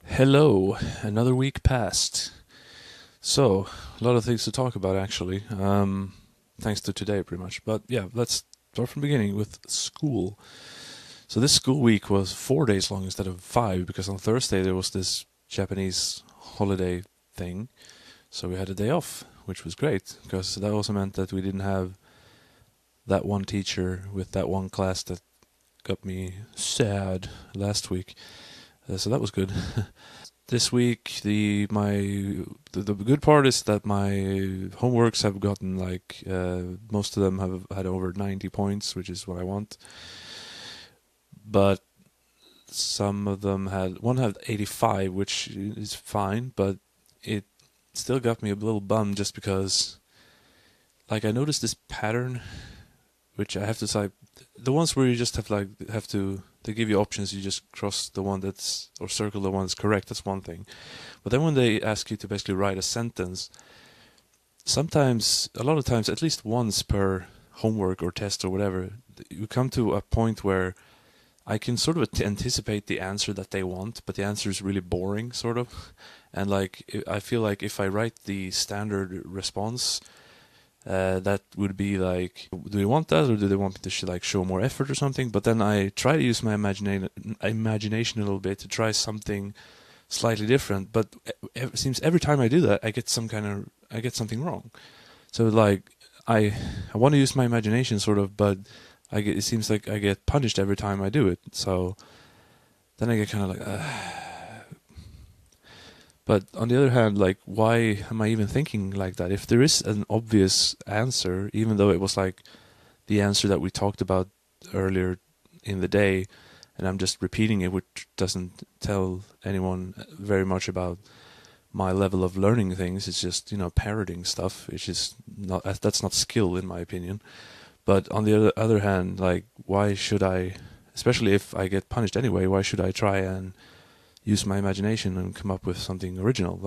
Hello, another week passed. So, a lot of things to talk about actually. Thanks to today, pretty much. But yeah, let's start from the beginning with school. So this school week was 4 days long instead of 5 because on Thursday there was this Japanese holiday thing. So we had a day off, which was great because that also meant that we didn't have that one teacher with that one class that got me sad last week. So that was good. This week, the good part is that my homeworks have gotten most of them have had over 90 points, which is what I want. But some of them one had 85, which is fine, but it still got me a little bummed just because, I noticed this pattern, which I have to say, the ones where you just they give you options, you just cross the one or circle the one that's correct, that's one thing. But then when they ask you to basically write a sentence, a lot of times, at least once per homework or test or whatever, you come to a point where I can sort of anticipate the answer that they want, but the answer is really boring, sort of. And I feel like if I write the standard response, that would be like, do they want that or do they want me to show more effort or something? But then I try to use my imagination a little bit to try something slightly different. But it seems every time I do that, I get something wrong. So I want to use my imagination sort of, but it seems like I get punished every time I do it. So then I get kind of But on the other hand, why am I even thinking like that? If there is an obvious answer, even though it was the answer that we talked about earlier in the day, and I'm just repeating it, which doesn't tell anyone very much about my level of learning things. It's just, parroting stuff, which is that's not skill in my opinion. But on the other hand, why should I, especially if I get punished anyway, why should I try and use my imagination and come up with something original?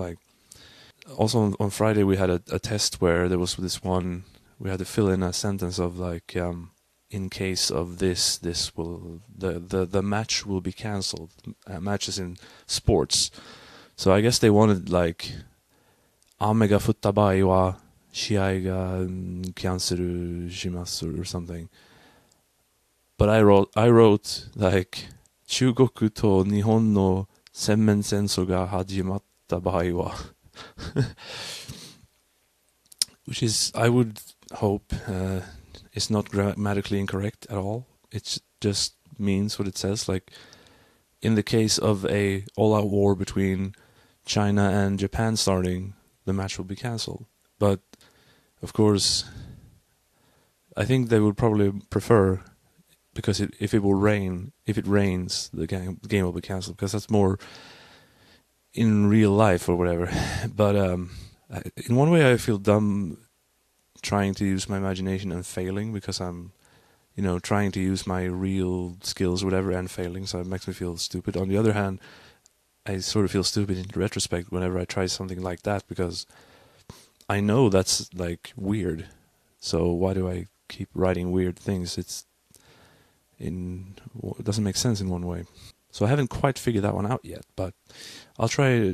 Also on Friday we had a test where there was this one, we had to fill in a sentence of in case of this will, the match will be cancelled. Matches in sports. So I guess they wanted ame ga futta bai wa shiai ga cancel shimasu or something. But I wrote 中国と日本の全面戦争が始まった場合は which is, I would hope, is not grammatically incorrect at all. It just means what it says. In the case of a all-out war between China and Japan starting, the match will be cancelled. But of course, I think they would probably prefer, because if it rains, the game will be cancelled, because that's more in real life or whatever. But in one way I feel dumb trying to use my imagination and failing, because I'm trying to use my real skills or whatever and failing, so it makes me feel stupid. On the other hand, I sort of feel stupid in retrospect whenever I try something like that, because I know that's weird. So why do I keep writing weird things? It doesn't make sense in one way. So I haven't quite figured that one out yet, but I'll try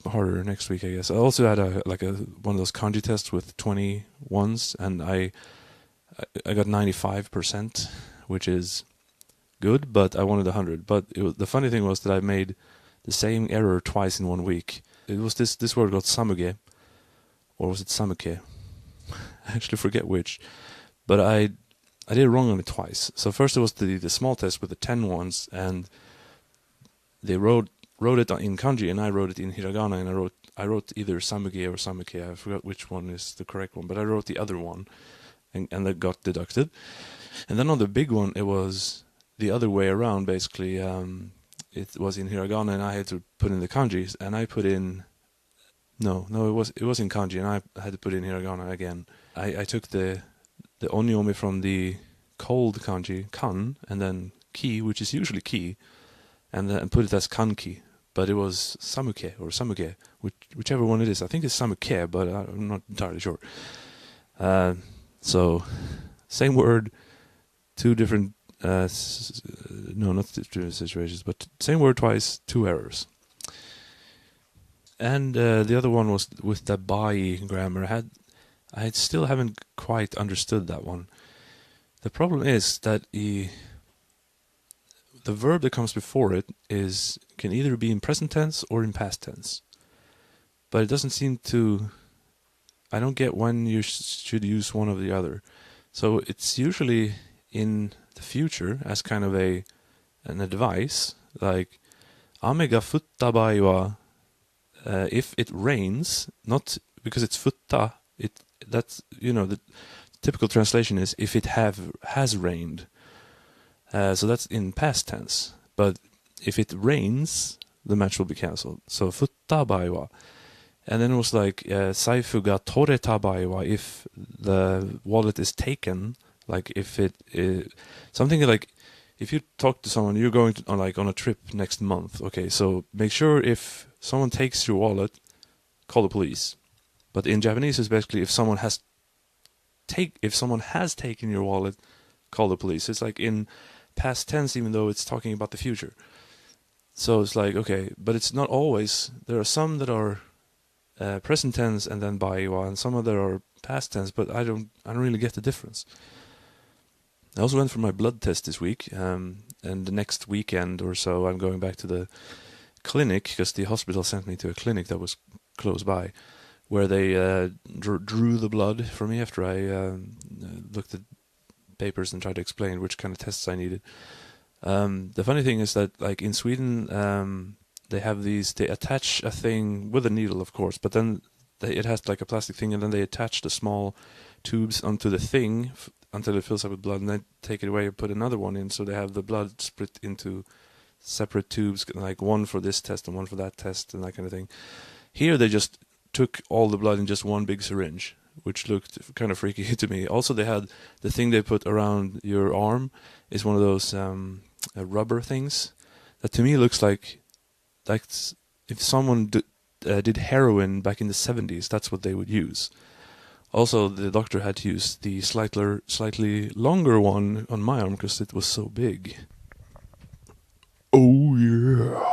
harder next week, I guess. I also had one of those kanji tests with 20 ones, and I got 95%, which is good, but I wanted 100. But the funny thing was that I made the same error twice in 1 week. It was this word called samuge, or was it samuke? I actually forget which. But I did it wrong on it twice. So first it was the small test with the 10 ones, and they wrote it in kanji, and I wrote it in hiragana, and I wrote either samuge or samuke. I forgot which one is the correct one, but I wrote the other one, and that got deducted. And then on the big one, it was the other way around, basically. It was in hiragana, and I had to put in the kanjis, and I put in... No, it was in kanji, and I had to put in hiragana again. I took the onyomi from the cold kanji, kan, and then ki, which is usually ki, and then put it as kanki. But it was samuke or samuge, whichever one it is. I think it's samuke, but I'm not entirely sure. So, same word, two different no, not two situations, but same word twice, 2 errors. And the other one was with the by grammar. I still haven't quite understood that one. The problem is that the verb that comes before it can either be in present tense or in past tense. But it doesn't seem to... I don't get when you should use one or the other. So it's usually in the future as kind of an advice, like Ame ga futta bai wa, if it rains, not because it's futta, that's, the typical translation is if it has rained. So that's in past tense. But if it rains, the match will be cancelled. So futta bai wa. And then it was like saifu ga toreta bai wa, if the wallet is taken, like if it something like if you talk to someone, you're going on a trip next month. Okay, so make sure if someone takes your wallet, call the police. But in Japanese, it's basically if someone has taken your wallet, call the police. It's like in past tense, even though it's talking about the future. So it's like, okay, but it's not always. There are some that are present tense and then baiwa, and some of them are past tense, but I don't really get the difference. I also went for my blood test this week, and the next weekend or so I'm going back to the clinic, because the hospital sent me to a clinic that was close by, where they drew the blood for me after I looked at papers and tried to explain which kind of tests I needed. The funny thing is that, like in Sweden, they attach a thing with a needle, of course, but then it has like a plastic thing, and then they attach the small tubes onto the thing until it fills up with blood, and then take it away and put another one in, so they have the blood split into separate tubes, like one for this test and one for that test and that kind of thing. Here they just took all the blood in just one big syringe, which looked kind of freaky to me. Also, they had the thing they put around your arm is one of those rubber things that to me looks like if someone did heroin back in the 70s, that's what they would use. Also, the doctor had to use the slightly longer one on my arm because it was so big. Oh yeah.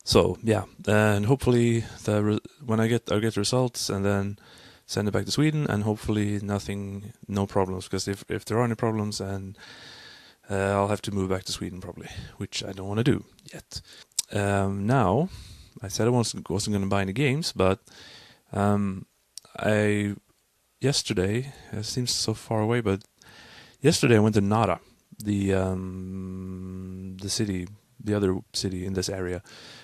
So yeah, and hopefully when I'll get results and then send it back to Sweden, and hopefully no problems, because if there are any problems, and I'll have to move back to Sweden probably, which I don't want to do yet. Now, I said I wasn't going to buy any games, but yesterday, it seems so far away, but yesterday I went to Nara, the city, the other city in this area,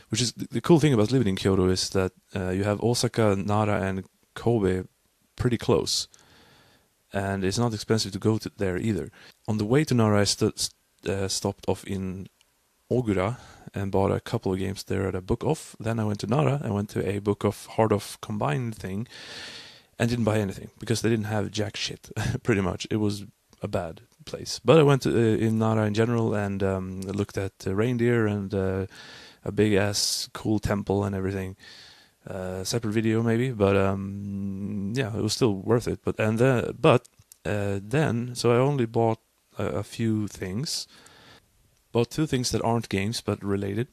which is the cool thing about living in Kyoto is that you have Osaka, Nara, and Kobe pretty close, and it's not expensive to go there either. On the way to Nara, I stopped off in Ogura and bought a couple of games there at a book off. Then I went to Nara. I went to a book off hard off combined thing and didn't buy anything because they didn't have jack shit. Pretty much, it was a bad place. But I went to in Nara in general and looked at reindeer and a big ass cool temple and everything. Separate video maybe, but yeah, it was still worth it. But then so I only bought a few things. Bought 2 things that aren't games but related.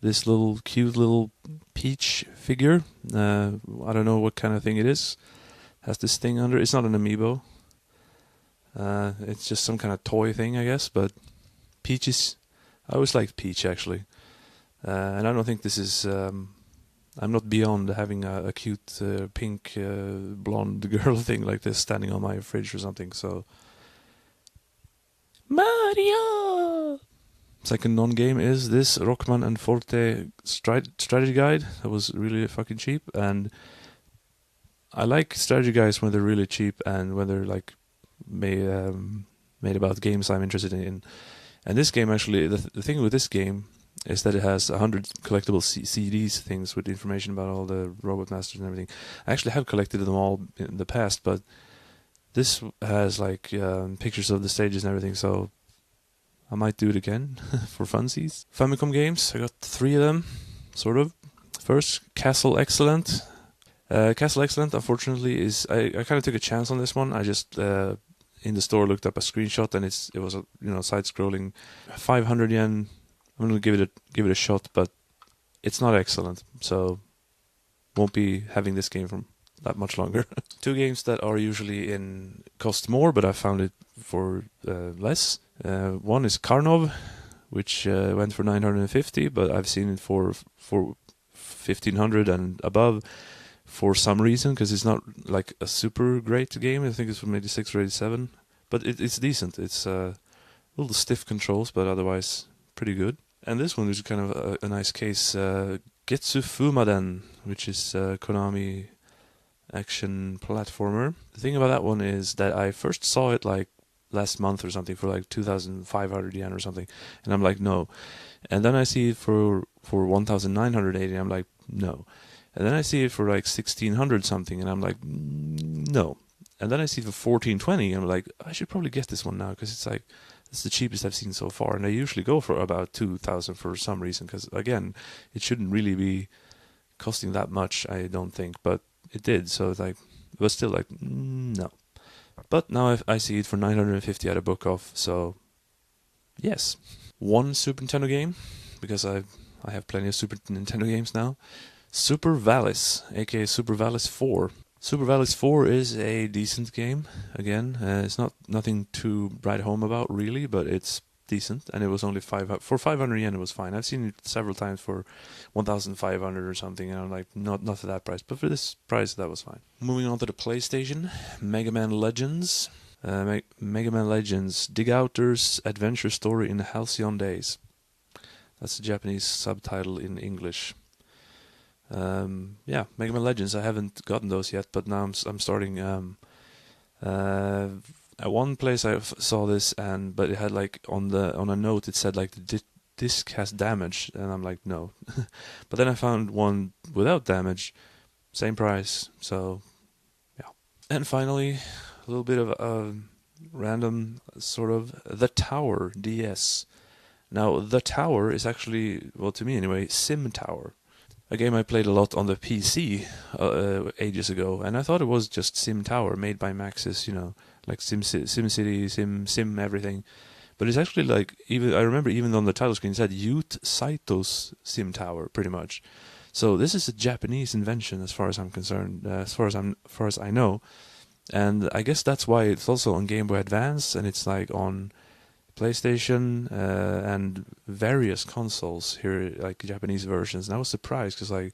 This cute little peach figure. I don't know what kind of thing it is. Has this thing under. It's not an amiibo. It's just some kind of toy thing, I guess. But peaches. I always liked peach actually, and I don't think this is. I'm not beyond having a cute pink blonde girl thing like this standing on my fridge or something. So. Mario! Second non-game is this Rockman and Forte strategy guide. That was really fucking cheap, and I like strategy guides when they're really cheap and when they're like made about games I'm interested in. And this game actually, the thing with this game is that it has 100 collectible CDs, things with information about all the Robot Masters and everything. I actually have collected them all in the past, but this has like pictures of the stages and everything, so I might do it again for funsies. Famicom games, I got 3 of them, sort of. First, Castle Excellent. Castle Excellent, unfortunately, is I kind of took a chance on this one. I just in the store looked up a screenshot, and it was a side-scrolling 500 yen. I'm gonna give it a shot, but it's not excellent, so won't be having this game for that much longer. Two games that are usually cost more, but I found it for less. One is Karnov, which went for 950, but I've seen it for 1500 and above for some reason, because it's not like a super great game. I think it's from 86 or 87, but it's decent. It's a little stiff controls, but otherwise pretty good. And this one is kind of a nice case. Getsu Fumaden, which is Konami action platformer. The thing about that one is that I first saw it like last month or something for like 2,500 yen or something, and I'm like, no. And then I see it for 1,980, I'm like, no. And then I see it for like 1,600 something, and I'm like, no. And then I see it for 1,420, and I'm like, I should probably get this one now, because it's the cheapest I've seen so far, and they usually go for about 2,000 for some reason, because again, it shouldn't really be costing that much, I don't think, but it did, so it's like, it was still like, no. But now I see it for 950 at a book off, so yes. One Super Nintendo game, because I have plenty of Super Nintendo games now. Super Valis, aka Super Valis 4. Super Valis 4 is a decent game. Again, it's nothing to write home about really, but it's decent, and it was only 500 yen. It was fine. I've seen it several times for 1,500 or something, and I'm like, not to that price, but for this price, that was fine. Moving on to the PlayStation, Mega Man Legends. Mega Man Legends: Dig Outers Adventure Story in Halcyon Days. That's the Japanese subtitle in English. Yeah, Mega Man Legends. I haven't gotten those yet, but now I'm starting. At one place I saw this, but it had like on a note it said like the disc has damage, and I'm like, no. But then I found one without damage, same price. So yeah. And finally, a little bit of a random sort of The Tower DS. Now, The Tower is actually, well, to me anyway, Sim Tower. A game I played a lot on the PC ages ago, and I thought it was just Sim Tower, made by Maxis, like SimCity, Sim everything. But it's actually like, I remember even on the title screen it said Youth Saito's Sim Tower, pretty much. So this is a Japanese invention, as far as I'm concerned, as far as I know. And I guess that's why it's also on Game Boy Advance, and it's like on PlayStation and various consoles here, like Japanese versions. And I was surprised because, like,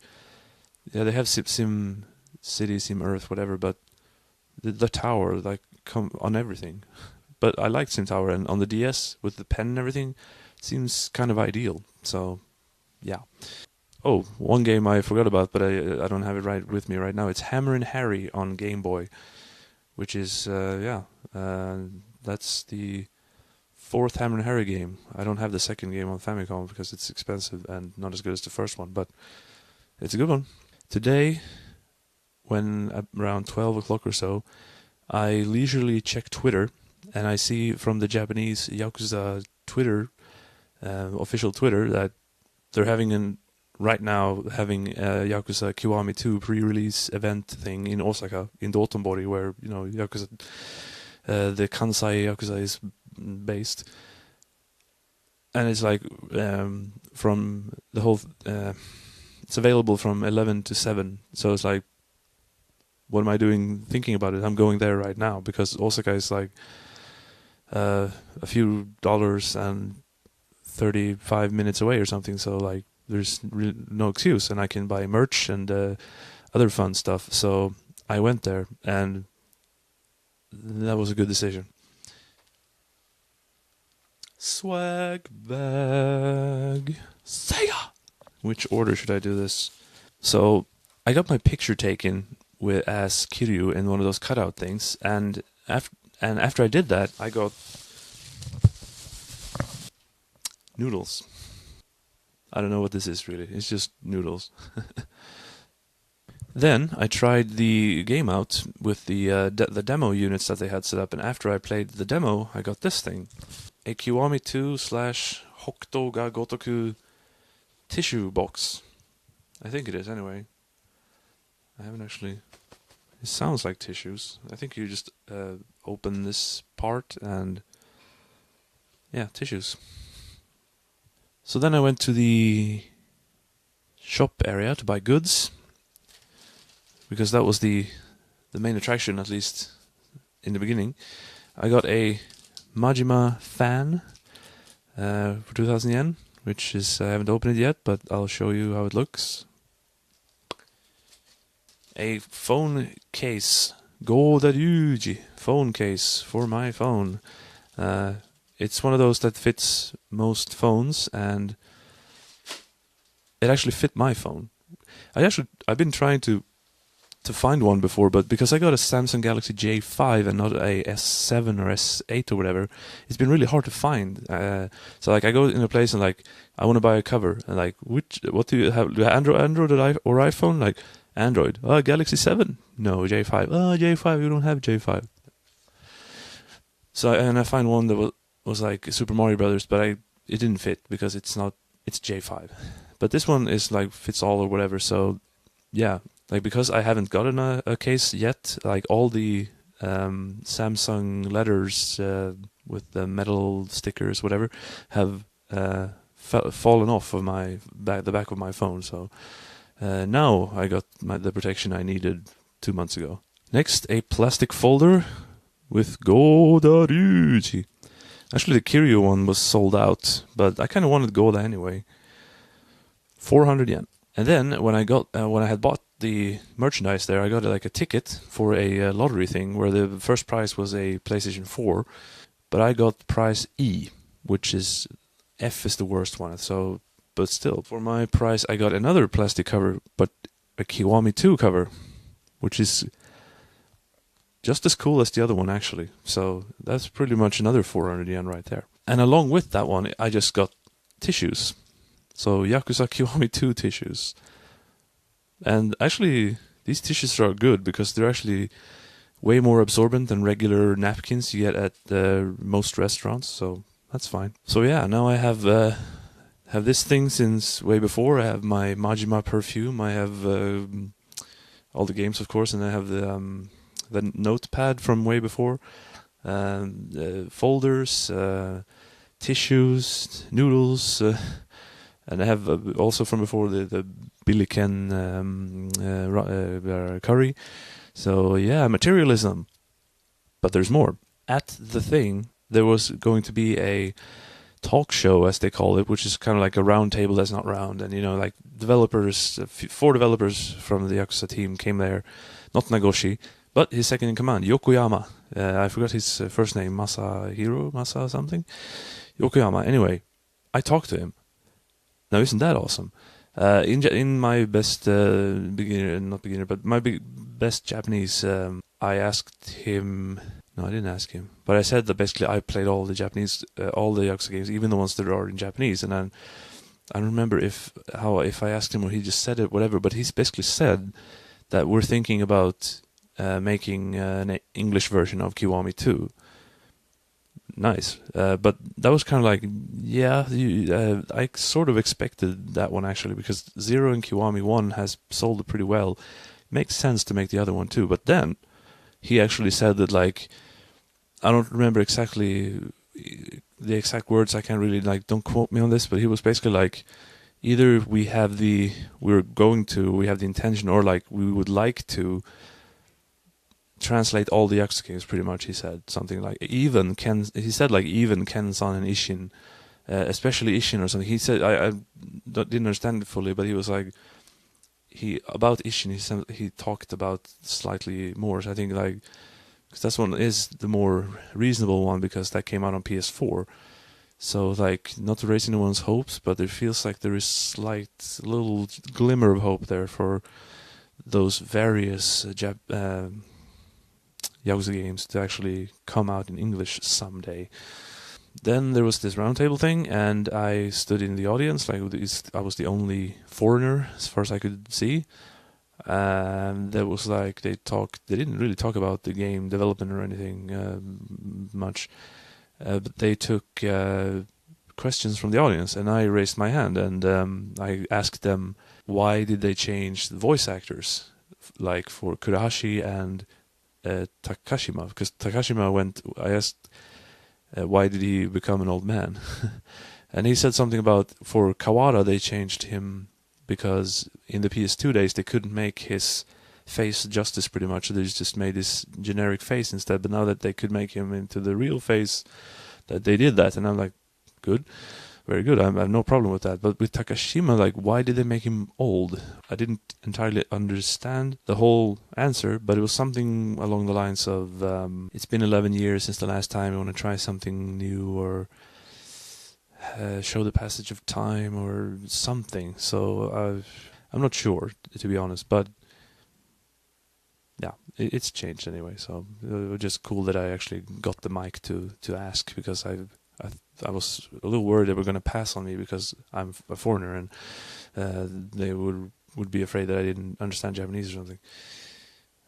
yeah, they have Sim City, Sim Earth, whatever, but the tower like come on everything. But I like Sim Tower, and on the DS with the pen and everything, seems kind of ideal. So, yeah. Oh, one game I forgot about, but I don't have it right with me right now. It's Hammer and Harry on Game Boy, which is that's the fourth Hammer and Harry game. I don't have the second game on Famicom because it's expensive and not as good as the first one, but it's a good one. Today, when around 12 o'clock or so, I leisurely check Twitter, and I see from the Japanese Yakuza Twitter, official Twitter, that they're right now having a Yakuza Kiwami 2 pre-release event thing in Osaka, in Dotonbori, where, Yakuza, the Kansai Yakuza is based. And it's like, from the whole, it's available from 11 to 7, so it's like, what am I doing thinking about it? I'm going there right now, because Osaka is like a few dollars and 35 minutes away or something, so like there's really no excuse, and I can buy merch and other fun stuff. So I went there, and that was a good decision. Swag bag. Sega! Which order should I do this? So I got my picture taken as Kiryu in one of those cutout things, and after I did that, I got noodles. I don't know what this is really. It's just noodles. Then I tried the game out with the demo units that they had set up, and after I played the demo, I got this thing. A Kiwami 2 / Hokuto ga Gotoku tissue box. I think it is, anyway. I haven't actually... It sounds like tissues. I think you just open this part, and yeah, tissues. So then I went to the shop area to buy goods, because that was the main attraction, at least in the beginning. I got a Majima fan for 2,000 yen, which is, I haven't opened it yet, but I'll show you how it looks. A phone case, Godaryuji phone case for my phone. It's one of those that fits most phones, and it actually fit my phone. I've been trying to find one before, but because I got a Samsung Galaxy J5 and not a S7 or S8 or whatever, it's been really hard to find. So like I go in a place and like I want to buy a cover, and like what do you have? Do you have Android or iPhone? Like Android. Oh, Galaxy 7. No, J5. Oh, J5. You don't have J5. So and I find one that was like Super Mario Brothers, but it didn't fit because it's J5. But this one is like fits all or whatever. So yeah. Like, because I haven't gotten a case yet, like all the Samsung letters with the metal stickers, whatever, have fallen off of the back of my phone. So now I got the protection I needed 2 months ago. Next, a plastic folder with Godaryuji. Actually, the Kiryu one was sold out, but I kind of wanted Goda anyway. 400 yen. And then when I had bought the merchandise there, I got like a ticket for a lottery thing where the first prize was a PlayStation 4, but I got prize E, which is F is the worst one. So, but still, for my prize, I got another plastic cover, but a Kiwami 2 cover, which is just as cool as the other one actually. So that's pretty much another 400 yen right there. And along with that one, I just got tissues. So Yakuza Kiwami 2 tissues. And actually, these tissues are good because they're actually way more absorbent than regular napkins you get at most restaurants. So that's fine. So yeah, now I have this thing since way before. I have my Majima perfume. I have all the games, of course, and I have the notepad from way before. Folders, tissues, noodles. And I have also from before the Billiken curry. So yeah, materialism. But there's more. At the thing, there was going to be a talk show, as they call it, which is kind of like a round table that's not round. And, like developers, 4 developers from the Yakuza team came there. Not Nagoshi, but his second in command, Yokoyama. I forgot his first name, Masa something? Yokoyama. Anyway, I talked to him. Now, isn't that awesome? In my best best Japanese, I asked him. No, I didn't ask him, but I said that basically I played all the Yakuza games, even the ones that are in Japanese. And I don't remember if I asked him or he just said it, whatever. But he's basically said that we're thinking about making an English version of Kiwami 2. Nice, but that was kind of like, yeah, I sort of expected that one actually, because Zero and Kiwami 1 has sold pretty well. Makes sense to make the other one too, but then he actually said that, like, I don't remember exactly the exact words, I can't really, like, don't quote me on this, but he was basically like, either we have the intention, or like we would like to translate all the Yakuza games, pretty much. He said something like even Ken-san and Ishin, especially Ishin or something. He said I didn't understand it fully, but he was like, about Ishin he talked about slightly more. So I think, like, because that one is the more reasonable one because that came out on PS4. So, like, not to raise anyone's hopes, but it feels like there is little glimmer of hope there for those various Yakuza games to actually come out in English someday. Then there was this roundtable thing, and I stood in the audience. Like, I was the only foreigner as far as I could see. And there was like they didn't really talk about the game development or anything much, but they took questions from the audience, and I raised my hand, and I asked them why did they change the voice actors, like for Kurahashi and Takashima, because Takashima went. I asked why did he become an old man, and he said something about for Kawada they changed him because in the PS2 days they couldn't make his face justice pretty much. So they just made this generic face instead. But now that they could make him into the real face, that they did that, and I'm like, good. Very good. I have no problem with that. But with Takashima, like, why did they make him old? I didn't entirely understand the whole answer, but it was something along the lines of, it's been 11 years since the last time I want to try something new, or show the passage of time, or something. So I'm not sure, to be honest, but yeah, it's changed anyway. So it was just cool that I actually got the mic to ask, because I was a little worried they were going to pass on me because I'm a foreigner, and they would be afraid that I didn't understand Japanese or something.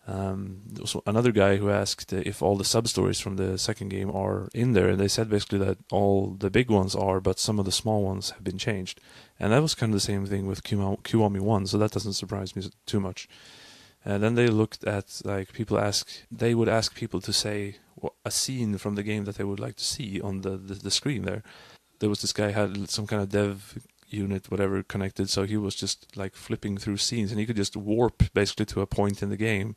There was another guy who asked if all the sub-stories from the second game are in there, and they said basically that all the big ones are, but some of the small ones have been changed. And that was kind of the same thing with Kiwami 1, so that doesn't surprise me too much. And then they looked at, like, they would ask people to say a scene from the game that they would like to see on the screen there. There was this guy had some kind of dev unit, whatever, connected, so he was just like flipping through scenes, and he could just warp basically to a point in the game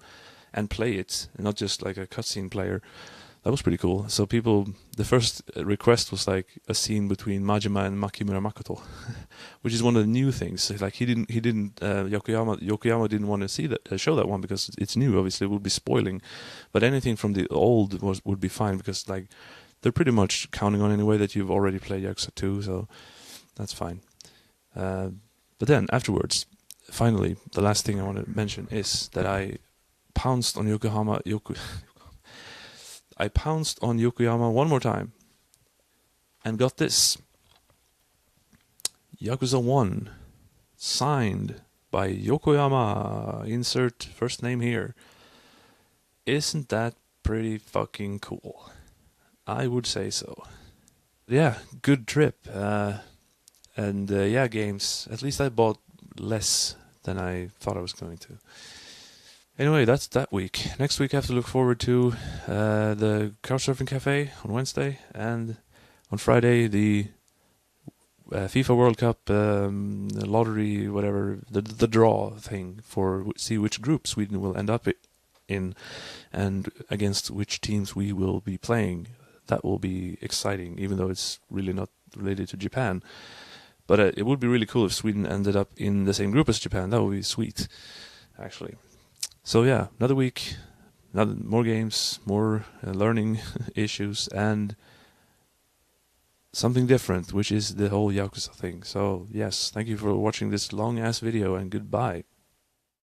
and play it, and not just like a cutscene player. That was pretty cool. So the first request was like a scene between Majima and Makimura Makoto, which is one of the new things. Like Yokoyama didn't want to show that one because it's new. Obviously, it would be spoiling. But anything from the old would be fine, because like they're pretty much counting on anyway that you've already played Yakuza 2, so that's fine. But then afterwards, finally, the last thing I want to mention is that I pounced on Yokoyama one more time and got this. Yakuza 1, signed by Yokoyama, insert first name here. Isn't that pretty fucking cool? I would say so. Yeah, good trip. And games. At least I bought less than I thought I was going to. Anyway, that's that week. Next week I have to look forward to the Couchsurfing Cafe on Wednesday, and on Friday the FIFA World Cup lottery, whatever, the draw thing for see which group Sweden will end up in, and against which teams we will be playing. That will be exciting, even though it's really not related to Japan. But it would be really cool if Sweden ended up in the same group as Japan. That would be sweet, actually. So yeah, another week, more games, more learning issues, and something different, which is the whole Yakuza thing. So yes, thank you for watching this long-ass video, and goodbye.